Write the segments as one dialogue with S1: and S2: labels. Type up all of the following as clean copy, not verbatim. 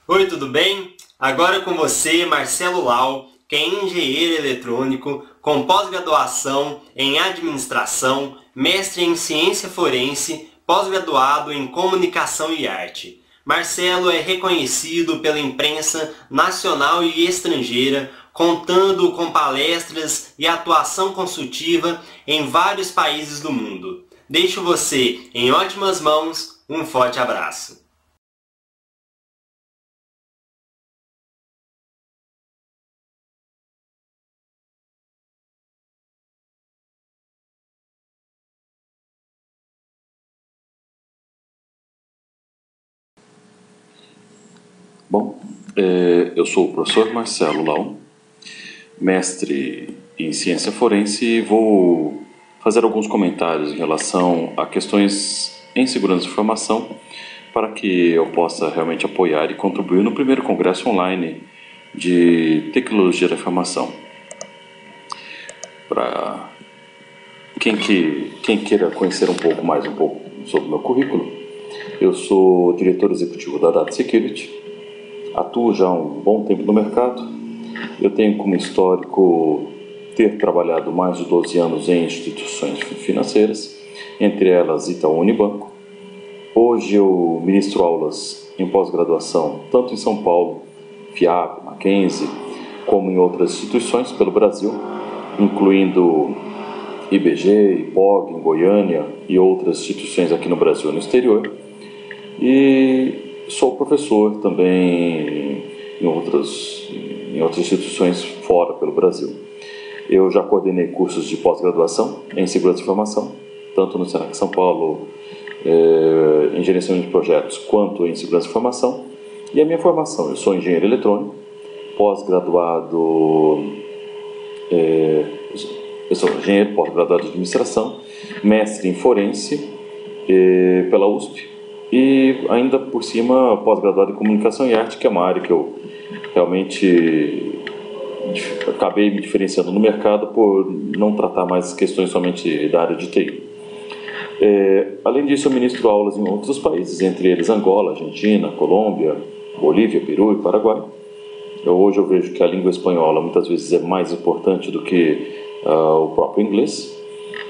S1: Oi, tudo bem? Agora com você, Marcelo Lau, que é engenheiro eletrônico, com pós-graduação em administração, mestre em ciência forense, pós-graduado em comunicação e arte. Marcelo é reconhecido pela imprensa nacional e estrangeira, contando com palestras e atuação consultiva em vários países do mundo. Deixo você em ótimas mãos. Um forte abraço.
S2: Bom, eu sou o professor Marcelo Lau, mestre em ciência forense, e vou fazer alguns comentários em relação a questões em segurança de informação para que eu possa realmente apoiar e contribuir no primeiro congresso online de tecnologia da informação. Para quem queira conhecer um pouco sobre o meu currículo, eu sou diretor executivo da Data Security, atuo já há um bom tempo no mercado. Eu tenho como histórico ter trabalhado mais de 12 anos em instituições financeiras, entre elas Itaú Unibanco. Hoje eu ministro aulas em pós-graduação, tanto em São Paulo, FIAP, Mackenzie, como em outras instituições pelo Brasil, incluindo IBG, IPOG, em Goiânia e outras instituições aqui no Brasil e no exterior. E sou professor também em outras instituições fora pelo Brasil. Eu já coordenei cursos de pós-graduação em segurança de informação, tanto no Senac São Paulo, em gerenciamento de projetos, quanto em segurança de informação. E a minha formação, eu sou engenheiro eletrônico, pós-graduado, eu sou engenheiro, pós-graduado de administração, mestre em forense pela USP, e ainda por cima pós-graduado em comunicação e arte, que é uma área que eu realmente acabei me diferenciando no mercado por não tratar mais questões somente da área de TI. Além disso, eu ministro aulas em outros países, entre eles Angola, Argentina, Colômbia, Bolívia, Peru e Paraguai. Hoje eu vejo que a língua espanhola muitas vezes é mais importante do que o próprio inglês,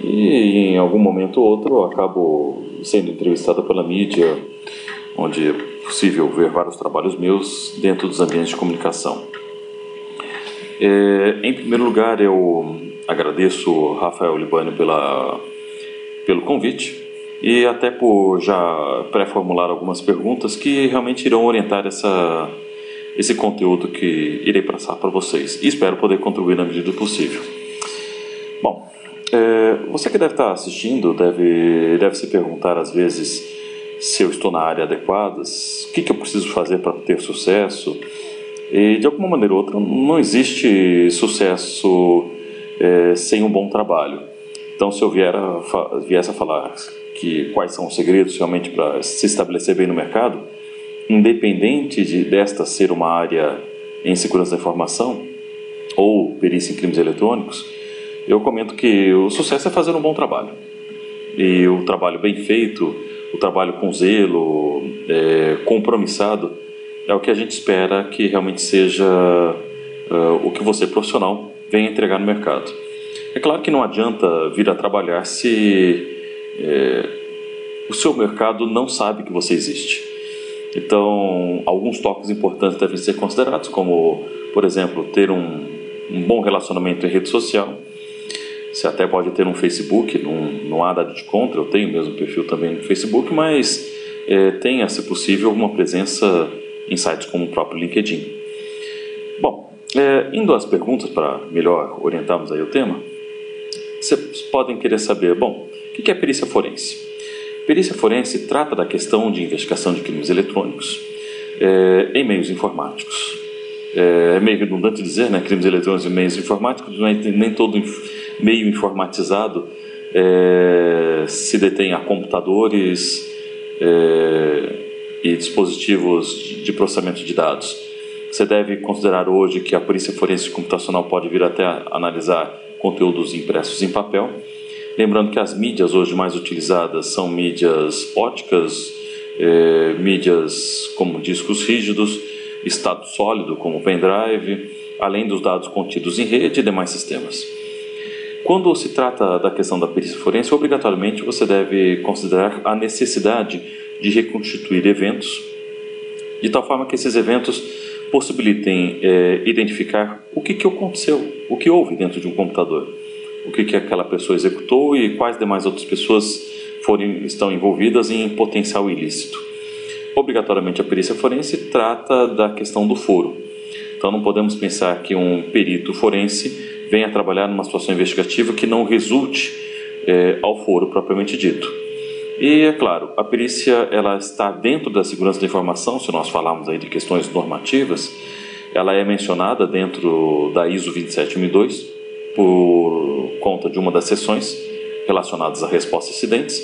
S2: e em algum momento ou outro eu acabo sendo entrevistado pela mídia, onde é possível ver vários trabalhos meus dentro dos ambientes de comunicação. Em primeiro lugar, eu agradeço Rafael Libânio pelo convite e até por já pré-formular algumas perguntas que realmente irão orientar esse conteúdo que irei passar para vocês, e espero poder contribuir na medida do possível. Bom, você que deve estar assistindo deve se perguntar às vezes se eu estou na área adequada, o que eu preciso fazer para ter sucesso. E de alguma maneira ou outra não existe sucesso sem um bom trabalho. Então, se eu viesse a falar quais são os segredos realmente para se estabelecer bem no mercado, independente desta ser uma área em segurança da informação ou perícia em crimes eletrônicos, eu comento que o sucesso é fazer um bom trabalho. E o trabalho bem feito, o trabalho com zelo, compromissado, é o que a gente espera que realmente seja o que você, profissional, venha entregar no mercado. É claro que não adianta vir a trabalhar se o seu mercado não sabe que você existe. Então, alguns toques importantes devem ser considerados, como, por exemplo, ter um bom relacionamento em rede social. Você até pode ter um Facebook, não há nada de contra, eu tenho mesmo perfil também no Facebook, mas tenha, se possível, alguma presença em sites como o próprio LinkedIn. Bom, indo às perguntas para melhor orientarmos aí o tema, vocês podem querer saber, bom, o que é perícia forense? Perícia forense trata da questão de investigação de crimes eletrônicos em meios informáticos. É meio redundante dizer, né, crimes eletrônicos em meios informáticos, mas nem todo meio informatizado se detém a computadores e dispositivos de processamento de dados. Você deve considerar hoje que a perícia forense computacional pode vir até a analisar conteúdos impressos em papel. Lembrando que as mídias hoje mais utilizadas são mídias óticas, mídias como discos rígidos, estado sólido, como pendrive, além dos dados contidos em rede e demais sistemas. Quando se trata da questão da perícia forense, obrigatoriamente você deve considerar a necessidade de reconstituir eventos, de tal forma que esses eventos possibilitem identificar o que aconteceu, o que houve dentro de um computador, o que aquela pessoa executou e quais demais outras pessoas estão envolvidas em potencial ilícito. Obrigatoriamente a perícia forense trata da questão do foro. Então não podemos pensar que um perito forense venha trabalhar numa situação investigativa que não resulte ao foro propriamente dito. E é claro, a perícia ela está dentro da segurança da informação. Se nós falarmos aí de questões normativas, ela é mencionada dentro da ISO 27002 por conta de uma das seções relacionadas à resposta a incidentes,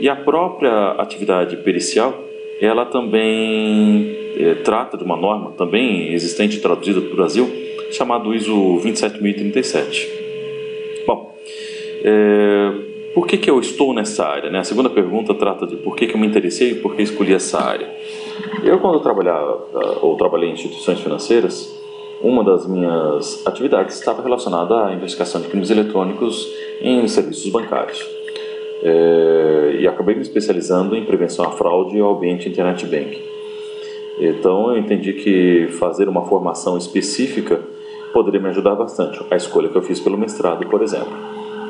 S2: e a própria atividade pericial ela também trata de uma norma também existente traduzida para o Brasil, chamado ISO 27037. Bom, por que eu estou nessa área, né? A segunda pergunta trata de por que eu me interessei e por que escolhi essa área. Eu, quando trabalhei em instituições financeiras, uma das minhas atividades estava relacionada à investigação de crimes eletrônicos em serviços bancários. E acabei me especializando em prevenção à fraude e ao ambiente Internet Banking. Então eu entendi que fazer uma formação específica poderia me ajudar bastante, a escolha que eu fiz pelo mestrado, por exemplo.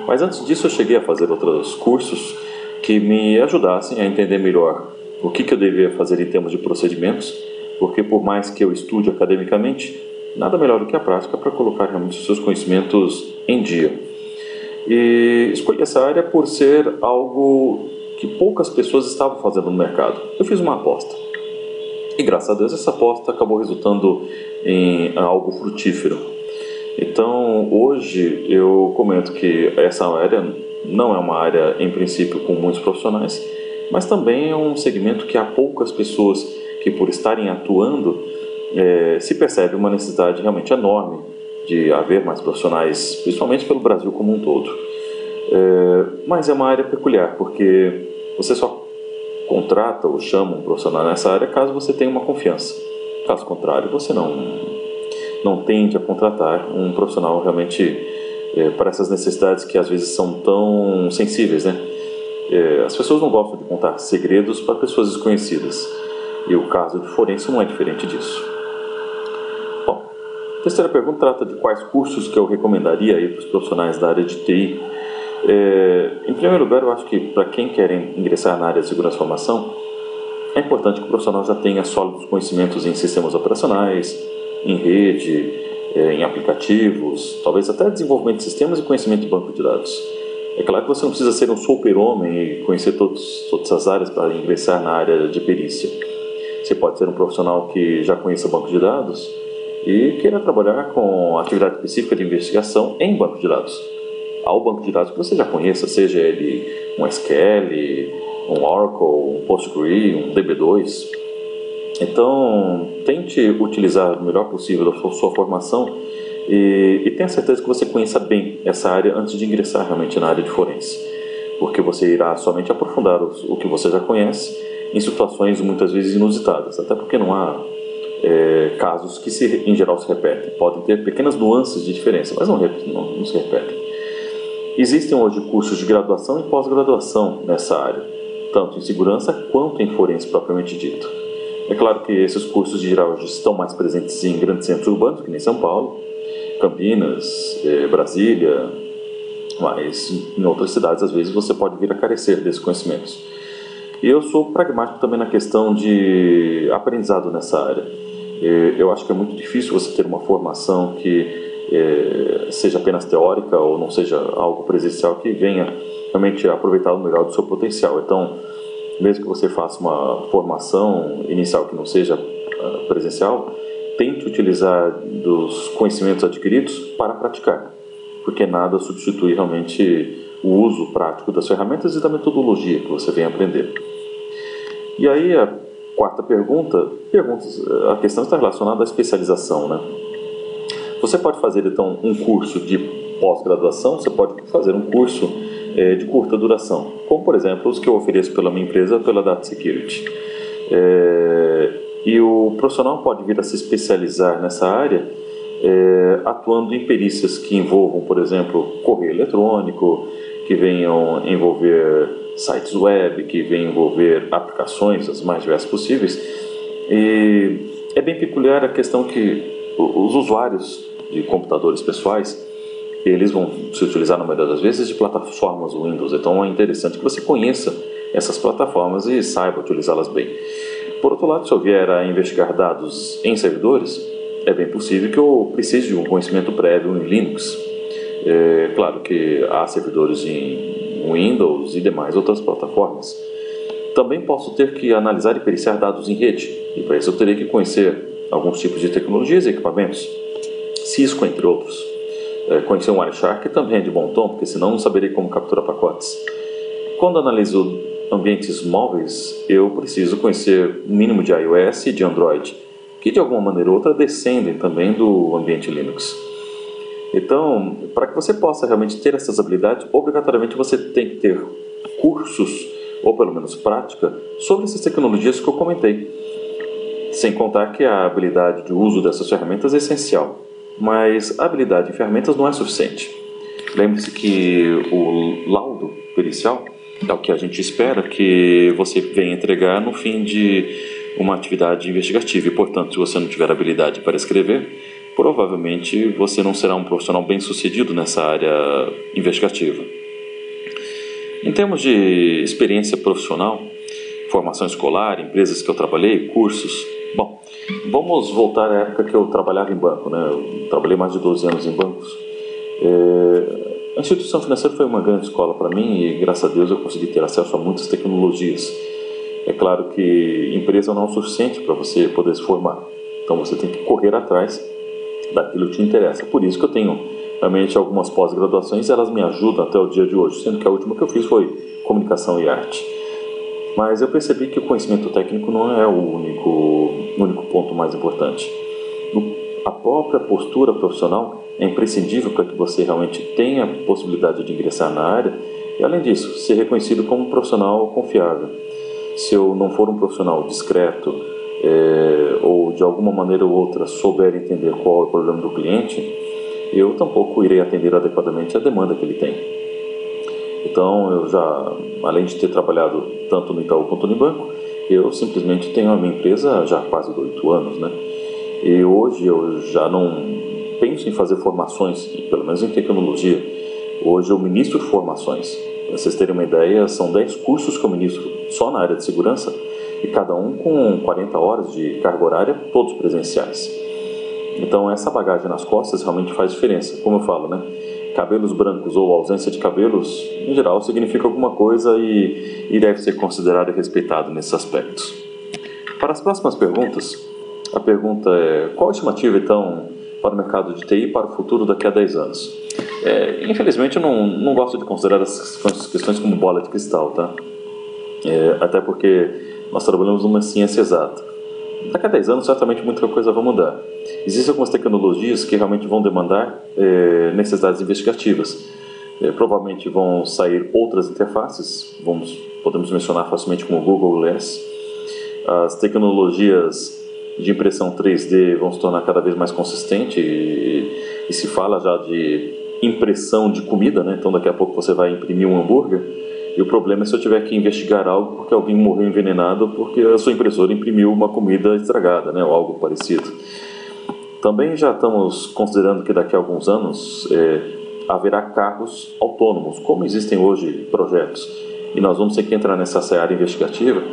S2: Mas antes disso eu cheguei a fazer outros cursos que me ajudassem a entender melhor o que eu devia fazer em termos de procedimentos, porque por mais que eu estude academicamente, nada melhor do que a prática para colocar realmente os seus conhecimentos em dia. E escolhi essa área por ser algo que poucas pessoas estavam fazendo no mercado. Eu fiz uma aposta. E graças a Deus essa aposta acabou resultando em algo frutífero. Então hoje eu comento que essa área não é uma área em princípio com muitos profissionais, mas também é um segmento que há poucas pessoas que por estarem atuando se percebe uma necessidade realmente enorme de haver mais profissionais, principalmente pelo Brasil como um todo. Mas é uma área peculiar, porque você só contrata ou chama um profissional nessa área caso você tenha uma confiança. Caso contrário, você não tende a contratar um profissional realmente para essas necessidades que às vezes são tão sensíveis, né? As pessoas não gostam de contar segredos para pessoas desconhecidas, e o caso de forense não é diferente disso. Bom, a terceira pergunta trata de quais cursos que eu recomendaria para os profissionais da área de TI. Em primeiro lugar, eu acho que para quem quer ingressar na área de segurança da informação, é importante que o profissional já tenha sólidos conhecimentos em sistemas operacionais, em rede, em aplicativos, talvez até desenvolvimento de sistemas e conhecimento de banco de dados. É claro que você não precisa ser um super-homem e conhecer todas as áreas para ingressar na área de perícia. Você pode ser um profissional que já conheça banco de dados e queira trabalhar com atividade específica de investigação em banco de dados. Há o banco de dados que você já conheça, seja ele um SQL, um Oracle, um PostgreSQL, um DB2. Então, tente utilizar o melhor possível da sua formação e tenha certeza que você conheça bem essa área antes de ingressar realmente na área de forense, porque você irá somente aprofundar o que você já conhece em situações muitas vezes inusitadas, até porque não há casos que em geral se repetem. Podem ter pequenas nuances de diferença, mas não se repetem. Existem hoje cursos de graduação e pós-graduação nessa área, tanto em segurança quanto em forense propriamente dito. É claro que esses cursos em geral estão mais presentes em grandes centros urbanos, que nem São Paulo, Campinas, Brasília, mas em outras cidades às vezes você pode vir a carecer desses conhecimentos. E eu sou pragmático também na questão de aprendizado nessa área. Eu acho que é muito difícil você ter uma formação que seja apenas teórica ou não seja algo presencial que venha realmente aproveitar o melhor do seu potencial. Então, mesmo que você faça uma formação inicial que não seja presencial, tente utilizar dos conhecimentos adquiridos para praticar, porque nada substitui realmente o uso prático das ferramentas e da metodologia que você vem aprender. E aí a quarta pergunta, a questão está relacionada à especialização, né? Você pode fazer então um curso de pós-graduação, você pode fazer um curso de curta duração, como por exemplo os que eu ofereço pela minha empresa, pela Data Security. E o profissional pode vir a se especializar nessa área, atuando em perícias que envolvam, por exemplo, correio eletrônico, que venham envolver sites web, que venham envolver aplicações, as mais diversas possíveis. E é bem peculiar a questão que os usuários de computadores pessoais, eles vão se utilizar, na maioria das vezes, de plataformas Windows. Então é interessante que você conheça essas plataformas e saiba utilizá-las bem. Por outro lado, se eu vier a investigar dados em servidores, é bem possível que eu precise de um conhecimento prévio em Linux. É claro que há servidores em Windows e demais outras plataformas. Também posso ter que analisar e periciar dados em rede, e para isso eu terei que conhecer alguns tipos de tecnologias e equipamentos, Cisco, entre outros. Conhecer um Wireshark também é de bom tom, porque senão não saberei como capturar pacotes. Quando analiso ambientes móveis, eu preciso conhecer o mínimo de iOS e de Android, que de alguma maneira ou outra descendem também do ambiente Linux. Então, para que você possa realmente ter essas habilidades, obrigatoriamente você tem que ter cursos, ou pelo menos prática, sobre essas tecnologias que eu comentei. Sem contar que a habilidade de uso dessas ferramentas é essencial, mas a habilidade em ferramentas não é suficiente. Lembre-se que o laudo pericial é o que a gente espera que você venha entregar no fim de uma atividade investigativa, e portanto, se você não tiver habilidade para escrever, provavelmente você não será um profissional bem sucedido nessa área investigativa. Em termos de experiência profissional, formação escolar, empresas que eu trabalhei, cursos, bom, vamos voltar à época que eu trabalhava em banco, né? Eu trabalhei mais de 12 anos em bancos. A instituição financeira foi uma grande escola para mim e, graças a Deus, eu consegui ter acesso a muitas tecnologias. É claro que empresa não é o suficiente para você poder se formar, então você tem que correr atrás daquilo que te interessa. Por isso que eu tenho realmente algumas pós-graduações, elas me ajudam até o dia de hoje, sendo que a última que eu fiz foi comunicação e arte. Mas eu percebi que o conhecimento técnico não é o único ponto mais importante. A própria postura profissional é imprescindível para que você realmente tenha a possibilidade de ingressar na área e, além disso, ser reconhecido como um profissional confiável. Se eu não for um profissional discreto ou de alguma maneira ou outra souber entender qual é o problema do cliente, eu tampouco irei atender adequadamente a demanda que ele tem. Então, eu já, além de ter trabalhado tanto no Itaú quanto no banco, eu simplesmente tenho a minha empresa já há quase 8 anos, né? E hoje eu já não penso em fazer formações, pelo menos em tecnologia. Hoje eu ministro formações. Para vocês terem uma ideia, são 10 cursos que eu ministro só na área de segurança, e cada um com 40 horas de carga horária, todos presenciais. Então essa bagagem nas costas realmente faz diferença. Como eu falo, né? Cabelos brancos ou ausência de cabelos, em geral, significa alguma coisa e deve ser considerado e respeitado nesses aspectos. Para as próximas perguntas, a pergunta é: qual a estimativa, então, para o mercado de TI para o futuro daqui a 10 anos? Infelizmente, eu não gosto de considerar essas questões como bola de cristal, tá? Até porque nós trabalhamos numa ciência exata. Daqui a 10 anos, certamente, muita coisa vai mudar. Existem algumas tecnologias que realmente vão demandar necessidades investigativas. Provavelmente vão sair outras interfaces, podemos mencionar facilmente como o Google Glass. As tecnologias de impressão 3D vão se tornar cada vez mais consistentes e se fala já de impressão de comida, né? Então daqui a pouco você vai imprimir um hambúrguer e o problema é se eu tiver que investigar algo porque alguém morreu envenenado porque a sua impressora imprimiu uma comida estragada, né? Ou algo parecido. Também já estamos considerando que daqui a alguns anos haverá carros autônomos, como existem hoje projetos, e nós vamos ter que entrar nessa área investigativa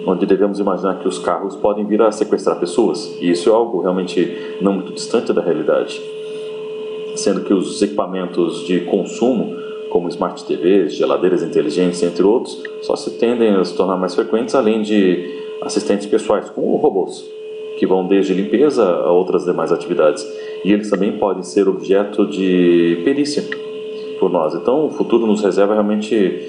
S2: onde devemos imaginar que os carros podem vir a sequestrar pessoas, e isso é algo realmente não muito distante da realidade, sendo que os equipamentos de consumo, como Smart TVs, geladeiras inteligentes, entre outros, só se tendem a se tornar mais frequentes, além de assistentes pessoais, como robôs, que vão desde limpeza a outras demais atividades, e eles também podem ser objeto de perícia por nós. Então o futuro nos reserva realmente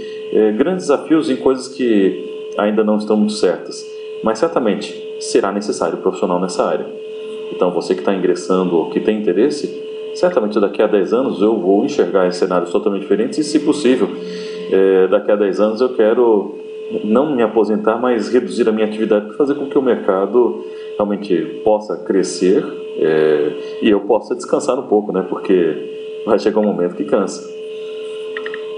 S2: grandes desafios em coisas que ainda não estão muito certas, mas certamente será necessário profissional nessa área. Então você que está ingressando ou que tem interesse, certamente daqui a 10 anos eu vou enxergar em cenários totalmente diferentes e, se possível, daqui a 10 anos eu quero não me aposentar, mas reduzir a minha atividade para fazer com que o mercado realmente possa crescer e eu possa descansar um pouco, né? Porque vai chegar um momento que cansa.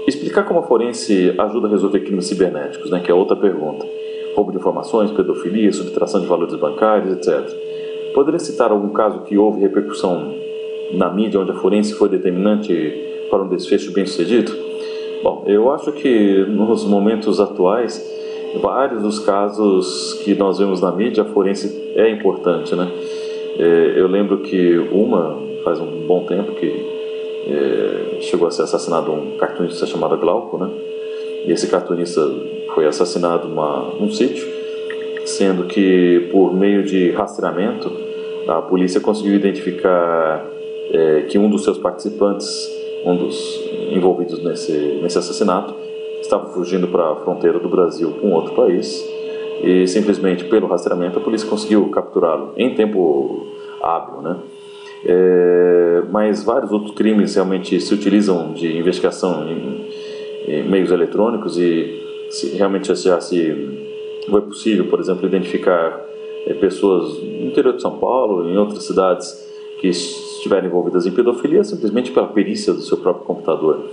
S2: Explicar como a forense ajuda a resolver crimes cibernéticos, né? Que é outra pergunta. Roubo de informações, pedofilia, subtração de valores bancários, etc. Poderia citar algum caso que houve repercussão na mídia onde a forense foi determinante para um desfecho bem-sucedido? Bom, eu acho que nos momentos atuais, vários dos casos que nós vemos na mídia, a forense é importante, né? Eu lembro que faz um bom tempo que chegou a ser assassinado um cartunista chamado Glauco, né? E esse cartunista foi assassinado num sítio, sendo que por meio de rastreamento a polícia conseguiu identificar que um dos seus participantes, um dos envolvidos nesse assassinato, estava fugindo para a fronteira do Brasil com outro país e simplesmente pelo rastreamento a polícia conseguiu capturá-lo em tempo hábil, né? Mas vários outros crimes realmente se utilizam de investigação em meios eletrônicos e realmente já foi possível, por exemplo, identificar pessoas no interior de São Paulo, em outras cidades que estiverem envolvidas em pedofilia simplesmente pela perícia do seu próprio computador.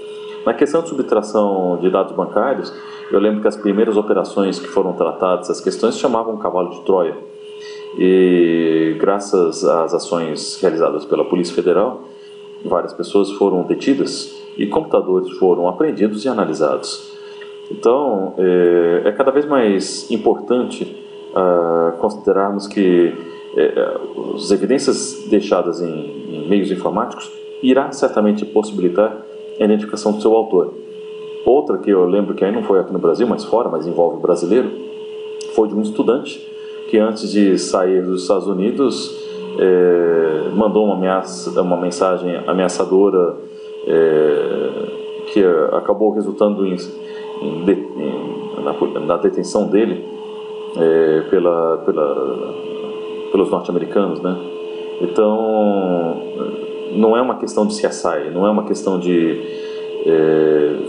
S2: Na questão de subtração de dados bancários, eu lembro que as primeiras operações que foram tratadas, as questões se chamavam cavalo de Troia. E graças às ações realizadas pela Polícia Federal, várias pessoas foram detidas e computadores foram apreendidos e analisados. Então, é cada vez mais importante considerarmos que as evidências deixadas em meios informáticos irá certamente possibilitar a identificação do seu autor. Outra que eu lembro que aí não foi aqui no Brasil, mas fora, mas envolve o brasileiro, foi de um estudante que antes de sair dos Estados Unidos mandou uma mensagem ameaçadora que acabou resultando na detenção dele pelos norte-americanos, né? Então, não é uma questão de CSI, não é uma questão de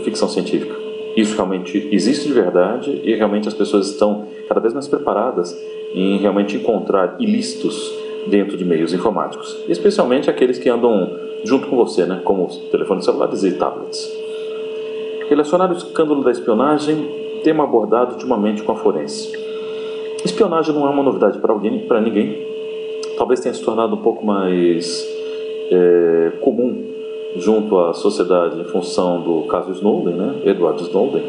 S2: ficção científica. Isso realmente existe de verdade e realmente as pessoas estão cada vez mais preparadas em realmente encontrar ilícitos dentro de meios informáticos, especialmente aqueles que andam junto com você, né? Como os telefones celulares e tablets. Relacionado ao escândalo da espionagem, tema abordado ultimamente com a forense. Espionagem não é uma novidade para ninguém. Talvez tenha se tornado um pouco mais comum junto à sociedade em função do caso Snowden, né? Edward Snowden.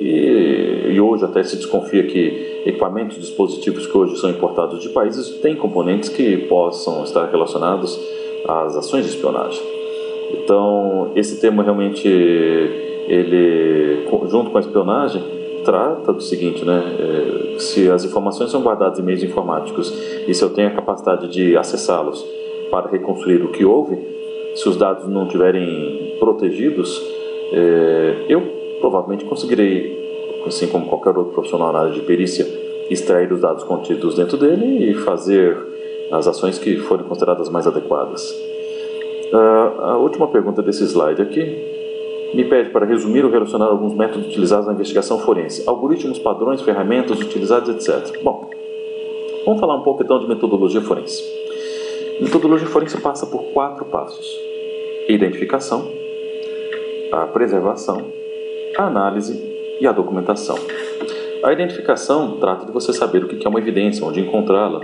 S2: E hoje até se desconfia que equipamentos, dispositivos que hoje são importados de países têm componentes que possam estar relacionados às ações de espionagem. Então, esse tema realmente, ele, junto com a espionagem, trata do seguinte, né? Se as informações são guardadas em meios informáticos e se eu tenho a capacidade de acessá-los para reconstruir o que houve, se os dados não estiverem protegidos, eu provavelmente conseguirei, assim como qualquer outro profissional na área de perícia, extrair os dados contidos dentro dele e fazer as ações que forem consideradas mais adequadas. A última pergunta desse slide aqui me pede para resumir ou relacionar alguns métodos utilizados na investigação forense, algoritmos, padrões, ferramentas utilizadas, etc. Bom, vamos falar um pouco então de metodologia forense. Metodologia forense passa por 4 passos: a identificação, a preservação, a análise e a documentação. A identificação trata de você saber o que é uma evidência, onde encontrá-la,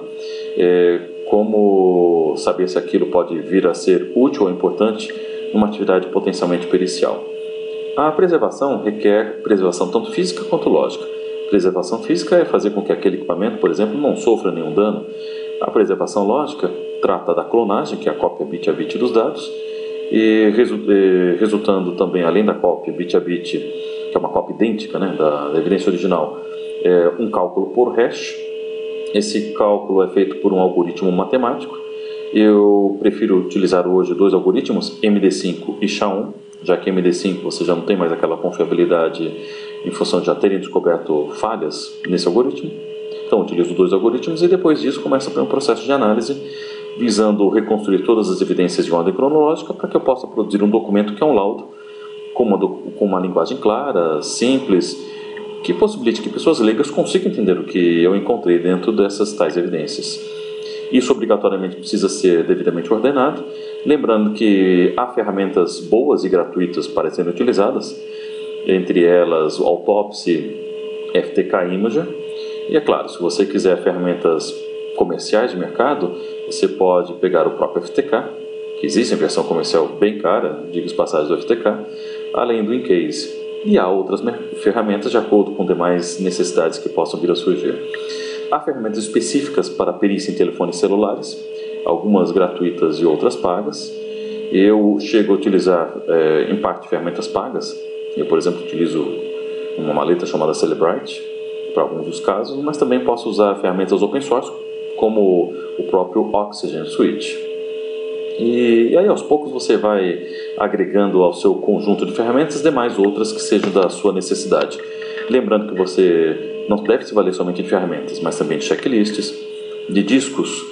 S2: como saber se aquilo pode vir a ser útil ou importante numa atividade potencialmente pericial. A preservação requer preservação tanto física quanto lógica. Preservação física é fazer com que aquele equipamento, por exemplo, não sofra nenhum dano. A preservação lógica trata da clonagem, que é a cópia bit a bit dos dados, e resultando também, além da cópia bit a bit, que é uma cópia idêntica, né, da evidência original, um cálculo por hash. Esse cálculo é feito por um algoritmo matemático. Eu prefiro utilizar hoje 2 algoritmos, MD5 e SHA-1, já que MD5 você já não tem mais aquela confiabilidade em função de já terem descoberto falhas nesse algoritmo. Então utilizo 2 algoritmos e depois disso começa um processo de análise visando reconstruir todas as evidências de ordem cronológica para que eu possa produzir um documento que é um laudo com uma linguagem clara, simples que possibilite que pessoas leigas consigam entender o que eu encontrei dentro dessas tais evidências. Isso obrigatoriamente precisa ser devidamente ordenado, lembrando que há ferramentas boas e gratuitas para serem utilizadas, entre elas o Autopsy, FTK Imager, e é claro, se você quiser ferramentas comerciais de mercado, você pode pegar o próprio FTK, que existe em versão comercial bem cara, diga-se passagem do FTK, além do Incase, e há outras ferramentas de acordo com demais necessidades que possam vir a surgir. Há ferramentas específicas para perícia em telefones celulares, algumas gratuitas e outras pagas. Eu chego a utilizar, em parte, ferramentas pagas. Eu, por exemplo, utilizo uma maleta chamada Celebrite para alguns dos casos, mas também posso usar ferramentas open source, como o próprio Oxygen Switch. E aí, aos poucos, você vai agregando ao seu conjunto de ferramentas demais outras que sejam da sua necessidade. Lembrando que você não deve se valer somente de ferramentas, mas também de checklists, de discos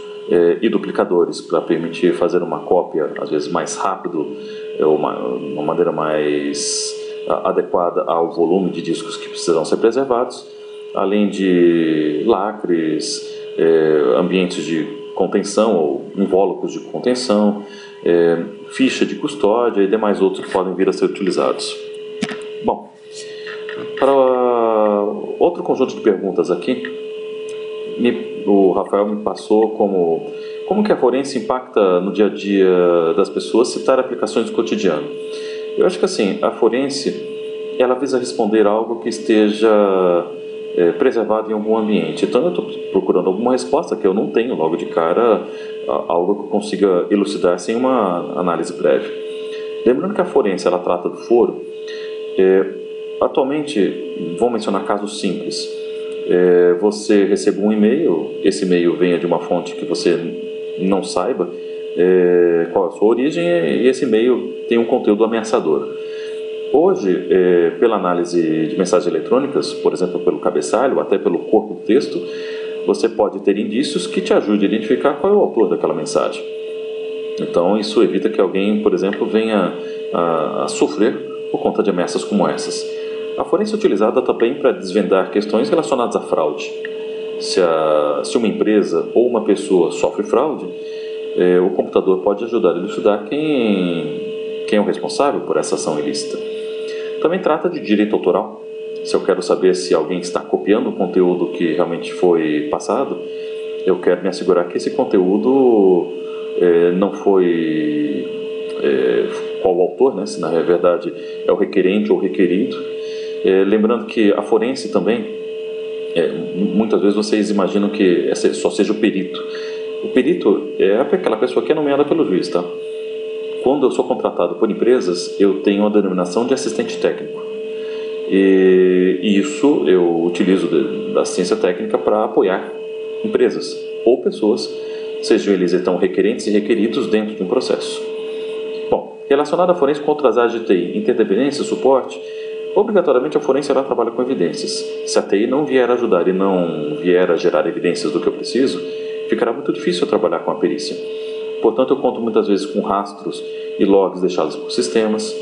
S2: e duplicadores para permitir fazer uma cópia, às vezes mais rápido, uma maneira mais adequada ao volume de discos que precisarão ser preservados, além de lacres, ambientes de contenção ou invólucros de contenção, ficha de custódia e demais outros que podem vir a ser utilizados. Bom, para outro conjunto de perguntas aqui, o Rafael me passou como que a forense impacta no dia a dia das pessoas, citar aplicações do cotidiano. Eu acho que assim, a forense ela visa responder algo que esteja preservado em algum ambiente. Então eu estou procurando alguma resposta que eu não tenho logo de cara, algo que eu consiga elucidar sem uma análise breve. Lembrando que a forense ela trata do foro. Atualmente, vou mencionar casos simples. Você recebe um e-mail, esse e-mail venha de uma fonte que você não saiba qual é a sua origem, e esse e-mail tem um conteúdo ameaçador. Hoje, pela análise de mensagens eletrônicas, por exemplo, pelo cabeçalho, até pelo corpo do texto, você pode ter indícios que te ajudem a identificar qual é o autor daquela mensagem. Então, isso evita que alguém, por exemplo, venha a sofrer por conta de ameaças como essas. A forense é utilizada também para desvendar questões relacionadas à fraude. Se uma empresa ou uma pessoa sofre fraude, o computador pode ajudar a elucidar quem é o responsável por essa ação ilícita. Também trata de direito autoral. Se eu quero saber se alguém está copiando o conteúdo que realmente foi passado, eu quero me assegurar que esse conteúdo não foi qual o autor, né? Se na verdade é o requerente ou o requerido. Lembrando que a forense também, muitas vezes vocês imaginam que só seja o perito. O perito é aquela pessoa que é nomeada pelo juiz, tá? Quando eu sou contratado por empresas, eu tenho a denominação de assistente técnico. E isso eu utilizo da ciência técnica para apoiar empresas ou pessoas, sejam eles então requerentes e requeridos dentro de um processo. Bom, relacionado à forense com outras áreas de TI, interdependência, suporte, obrigatoriamente a forense ela trabalha com evidências. Se a TI não vier ajudar e não vier a gerar evidências do que eu preciso, ficará muito difícil eu trabalhar com a perícia. Portanto, eu conto muitas vezes com rastros e logs deixados por sistemas,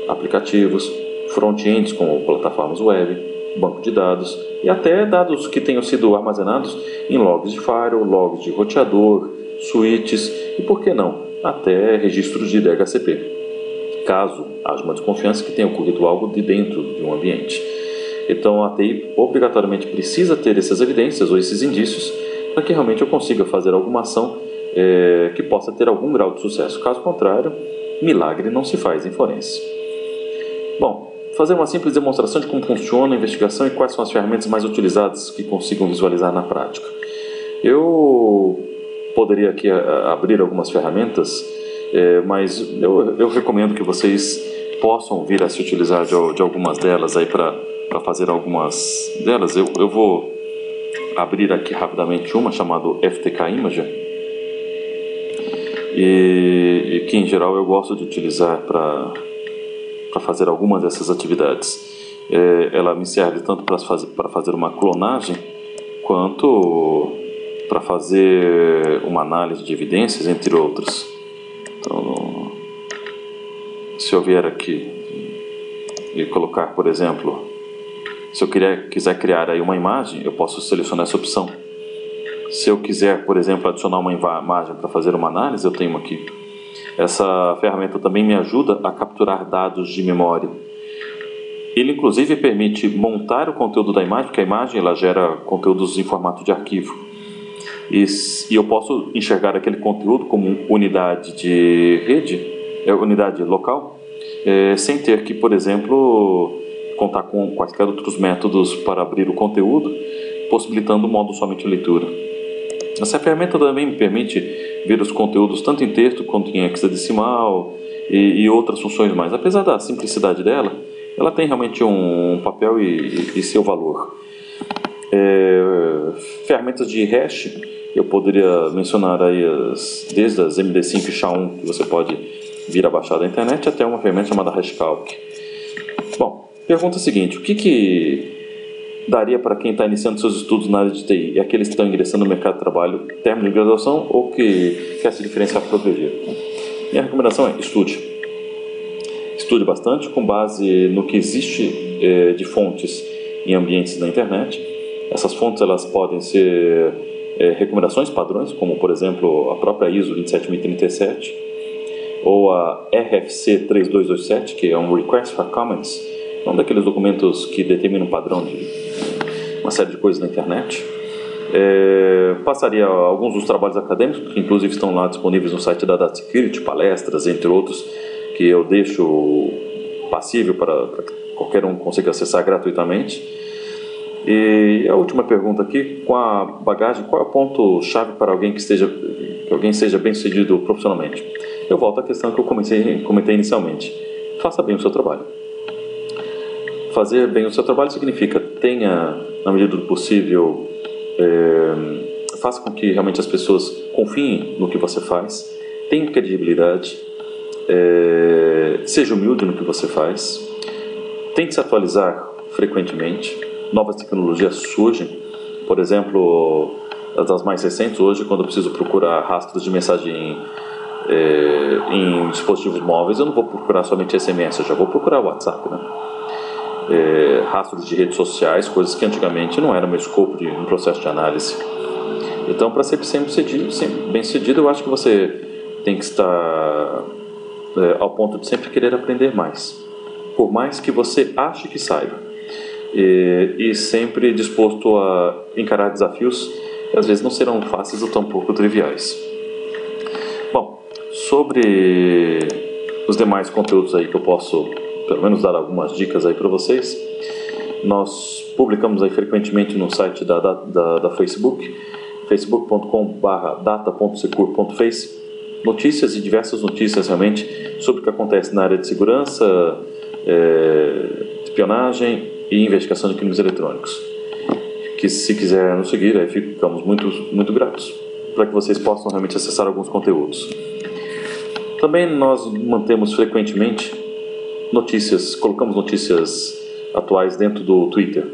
S2: aplicativos, front-ends como plataformas web, banco de dados e até dados que tenham sido armazenados em logs de firewall, logs de roteador, switches e, por que não, até registros de DHCP, caso haja uma desconfiança que tenha ocorrido algo de dentro de um ambiente. Então, a TI obrigatoriamente precisa ter essas evidências ou esses indícios para que realmente eu consiga fazer alguma ação que possa ter algum grau de sucesso. Caso contrário, milagre não se faz em forense. Bom, fazer uma simples demonstração de como funciona a investigação e quais são as ferramentas mais utilizadas que consigam visualizar na prática. Eu poderia aqui abrir algumas ferramentas, mas eu recomendo que vocês possam vir a se utilizar de algumas delas aí para fazer algumas delas. Eu vou abrir aqui rapidamente uma chamada FTK Imager, e que em geral eu gosto de utilizar para fazer algumas dessas atividades. Ela me serve tanto para fazer uma clonagem quanto para fazer uma análise de evidências, entre outras. Então, se eu vier aqui e colocar, por exemplo, Se eu quiser criar aí uma imagem, eu posso selecionar essa opção. Se eu quiser, por exemplo, adicionar uma imagem para fazer uma análise, eu tenho aqui. Essa ferramenta também me ajuda a capturar dados de memória. Ele inclusive permite montar o conteúdo da imagem, porque a imagem ela gera conteúdos em formato de arquivo. E eu posso enxergar aquele conteúdo como unidade de rede, unidade local, sem ter que, por exemplo, contar com quaisquer outros métodos para abrir o conteúdo, possibilitando o modo somente leitura. Essa ferramenta também me permite ver os conteúdos tanto em texto quanto em hexadecimal e outras funções mais. Apesar da simplicidade dela, ela tem realmente um papel e seu valor. Ferramentas de hash, eu poderia mencionar aí desde as MD5 e SHA-1, que você pode vir a baixar da internet, até uma ferramenta chamada HashCalc. Bom, pergunta seguinte: o que daria para quem está iniciando seus estudos na área de TI? É aqueles que estão ingressando no mercado de trabalho, término de graduação, ou que quer se diferenciar para progredir? Minha recomendação é estude. Estude bastante, com base no que existe de fontes em ambientes da internet. Essas fontes elas podem ser recomendações padrões, como por exemplo a própria ISO 27037 ou a RFC 3227, que é um Request for Comments, um daqueles documentos que determinam um padrão de uma série de coisas na internet. Passaria alguns dos trabalhos acadêmicos, que inclusive estão lá disponíveis no site da Data Security, palestras, entre outros, que eu deixo passível para qualquer um consiga acessar gratuitamente. E a última pergunta aqui: com a bagagem, qual é o ponto-chave para alguém que alguém seja bem-sucedido profissionalmente? Eu volto à questão que eu comentei inicialmente: faça bem o seu trabalho. Fazer bem o seu trabalho significa tenha, na medida do possível, faça com que realmente as pessoas confiem no que você faz, tenha credibilidade, seja humilde no que você faz, tente se atualizar frequentemente. Novas tecnologias surgem, por exemplo, das mais recentes hoje, quando eu preciso procurar rastros de mensagem em dispositivos móveis, eu não vou procurar somente SMS, eu já vou procurar WhatsApp, né? Rastros de redes sociais, coisas que antigamente não era meu escopo de um processo de análise. Então, para ser bem sucedido, eu acho que você tem que estar ao ponto de sempre querer aprender mais, por mais que você ache que saiba, e sempre disposto a encarar desafios que às vezes não serão fáceis ou tão pouco triviais. Bom, sobre os demais conteúdos aí que eu posso pelo menos dar algumas dicas aí para vocês, nós publicamos aí frequentemente no site da Facebook, facebook.com/data.secur.face, notícias e diversas notícias realmente sobre o que acontece na área de segurança, espionagem e investigação de crimes eletrônicos. Que se quiser nos seguir, aí ficamos muito gratos para que vocês possam realmente acessar alguns conteúdos. Também nós mantemos frequentemente colocamos notícias atuais dentro do Twitter.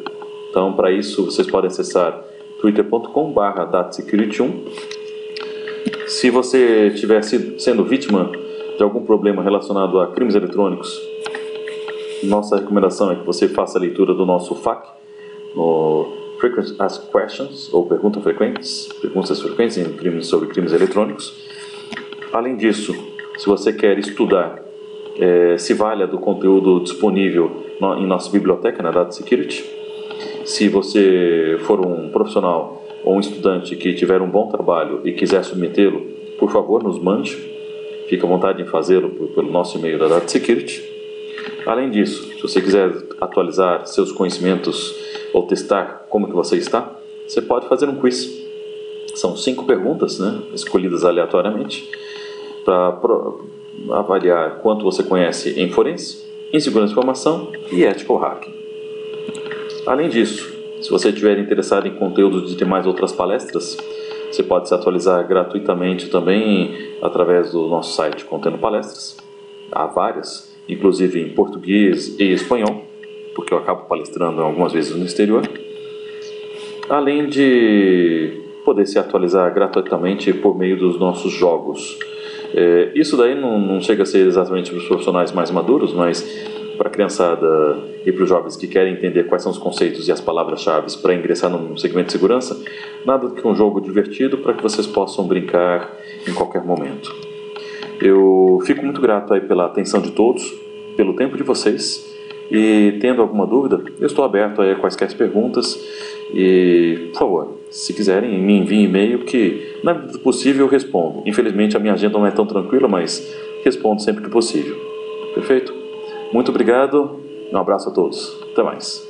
S2: Então, para isso, vocês podem acessar twitter.com/datasecurity1. Se você estiver sendo vítima de algum problema relacionado a crimes eletrônicos, nossa recomendação é que você faça a leitura do nosso FAQ, no Frequent Asked Questions, ou perguntas frequentes sobre crimes eletrônicos. Além disso, se você quer estudar, se valha do conteúdo disponível em nossa biblioteca, na Data Security. Se você for um profissional ou um estudante que tiver um bom trabalho e quiser submetê-lo, por favor, nos mande. Fique à vontade em fazê-lo pelo nosso e-mail da Data Security. Além disso, se você quiser atualizar seus conhecimentos ou testar como que você está, você pode fazer um quiz. São 5 perguntas, né, escolhidas aleatoriamente, para avaliar quanto você conhece em forense, em segurança de informação e ethical hacking. Além disso, se você estiver interessado em conteúdos de demais outras palestras, você pode se atualizar gratuitamente também através do nosso site contendo palestras. Há várias, inclusive em português e espanhol, porque eu acabo palestrando algumas vezes no exterior. Além de poder se atualizar gratuitamente por meio dos nossos jogos. Isso daí não chega a ser exatamente para os profissionais mais maduros, mas para a criançada e para os jovens que querem entender quais são os conceitos e as palavras-chave para ingressar no segmento de segurança, nada do que um jogo divertido para que vocês possam brincar em qualquer momento. Eu fico muito grato aí pela atenção de todos, pelo tempo de vocês, e tendo alguma dúvida, eu estou aberto aí a quaisquer perguntas e, por favor, se quiserem, me enviem e-mail que, na medida do possível, eu respondo. Infelizmente, a minha agenda não é tão tranquila, mas respondo sempre que possível. Perfeito? Muito obrigado, um abraço a todos. Até mais.